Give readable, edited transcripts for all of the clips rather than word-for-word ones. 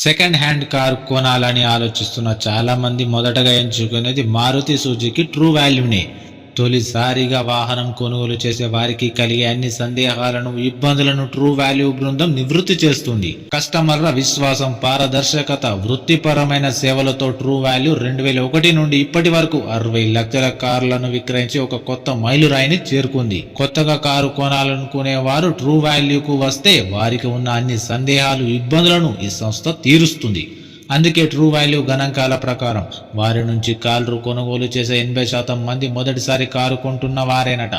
Second hand car కొనాలని ఆలోచిస్తున్న చాలా మంది మొదటగా ఎంచుకునేది మారుతి సుజుకి ట్రూ వాల్యూనే. తొలిసారిగా వాహనం కొనుగోలు చేసే వారికి కలిగే అన్ని సందేహాలను, ఇబ్బందులను ట్రూ వాల్యూ బృందం నివృత్తి చేస్తుంది. కస్టమర్ల విశ్వాసం, పారదర్శకత, వృత్తిపరమైన సేవలతో ట్రూ వాల్యూ 2001 నుండి ఇప్పటి వరకు 60 లక్షల కార్లను విక్రయించి ఒక కొత్త మైలురాయిని చేరుకుంది. కొత్తగా కారు కొనాలనుకునే వారు ట్రూ వాల్యూకు వస్తే వారికి ఉన్న అన్ని సందేహాలు, ఇబ్బందులను ఈ సంస్థ తీరుస్తుంది. అందుకే ట్రూ వాల్యూ గణాంకాల ప్రకారం వారి నుంచి కారు కొనుగోలు చేసే 80% మంది మొదటిసారి కారు కొంటున్న వారేనట.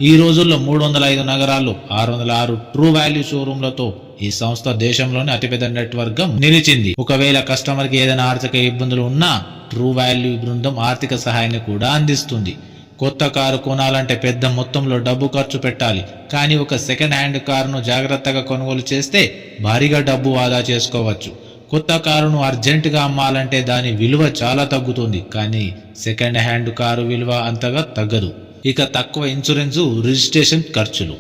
ఈ రోజుల్లో 305 నగరాల్లో 606 ట్రూ వాల్యూ షోరూంలతో ఈ సంస్థ దేశంలోని అతిపెద్ద నెట్వర్క్ గా నిలిచింది. ఒకవేళ కస్టమర్ కి ఏదైనా ఆర్థిక ఇబ్బందులు ఉన్నా ట్రూ వాల్యూ బృందం ఆర్థిక సహాయాన్ని కూడా అందిస్తుంది. కొత్త కారు కొనాలంటే పెద్ద మొత్తంలో డబ్బు ఖర్చు పెట్టాలి. కానీ ఒక సెకండ్ హ్యాండ్ కారును జాగ్రత్తగా కొనుగోలు చేస్తే భారీగా డబ్బు ఆదా చేసుకోవచ్చు. కొత్త కారును అర్జెంటుగా అమ్మాలంటే దాని విలువ చాలా తగ్గుతుంది. కానీ సెకండ్ హ్యాండ్ కారు విలువ అంతగా తగ్గదు. ఇక తక్కువ ఇన్సూరెన్సు, రిజిస్ట్రేషన్ ఖర్చులు.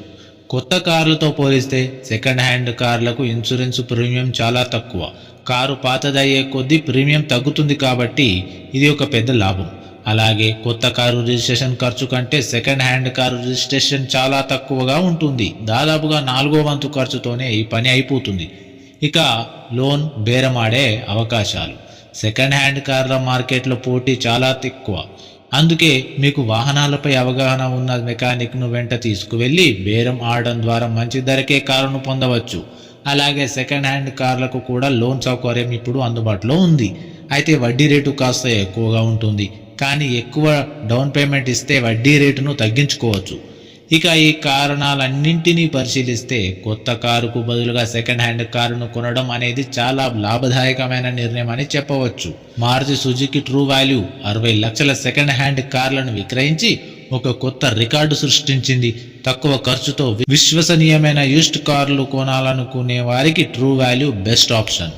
కొత్త కార్లతో పోలిస్తే సెకండ్ హ్యాండ్ కార్లకు ఇన్సూరెన్స్ ప్రీమియం చాలా తక్కువ. కారు పాతదయ్యే కొద్దీ ప్రీమియం తగ్గుతుంది కాబట్టి ఇది ఒక పెద్ద లాభం. అలాగే కొత్త కారు రిజిస్ట్రేషన్ ఖర్చు కంటే సెకండ్ హ్యాండ్ కారు రిజిస్ట్రేషన్ చాలా తక్కువగా ఉంటుంది. దాదాపుగా 4వ వంతు ఖర్చుతోనే ఈ పని అయిపోతుంది. ఇక లోన్, బేరమాడే అవకాశాలు. సెకండ్ హ్యాండ్ కార్ల మార్కెట్లో పోటీ చాలా తక్కువ. అందుకే మీకు వాహనాలపై అవగాహన ఉన్న మెకానిక్ను వెంట తీసుకువెళ్ళి బేరం ఆడడం ద్వారా మంచి ధరకే కారును పొందవచ్చు. అలాగే సెకండ్ హ్యాండ్ కార్లకు కూడా లోన్ సౌకర్యం ఇప్పుడు అందుబాటులో ఉంది. అయితే వడ్డీ రేటు కాస్త ఎక్కువగా ఉంటుంది. కానీ ఎక్కువ డౌన్ పేమెంట్ ఇస్తే వడ్డీ రేటును తగ్గించుకోవచ్చు. ఇక ఈ కారణాలన్నింటినీ పరిశీలిస్తే కొత్త కారుకు బదులుగా సెకండ్ హ్యాండ్ కారును కొనడం అనేది చాలా లాభదాయకమైన నిర్ణయం అని చెప్పవచ్చు. మారుతి సుజుకి ట్రూ వాల్యూ 60 లక్షల సెకండ్ హ్యాండ్ కార్లను విక్రయించి ఒక కొత్త రికార్డు సృష్టించింది. తక్కువ ఖర్చుతో విశ్వసనీయమైన యూస్డ్ కార్లు కొనాలనుకునే వారికి ట్రూ వాల్యూ బెస్ట్ ఆప్షన్.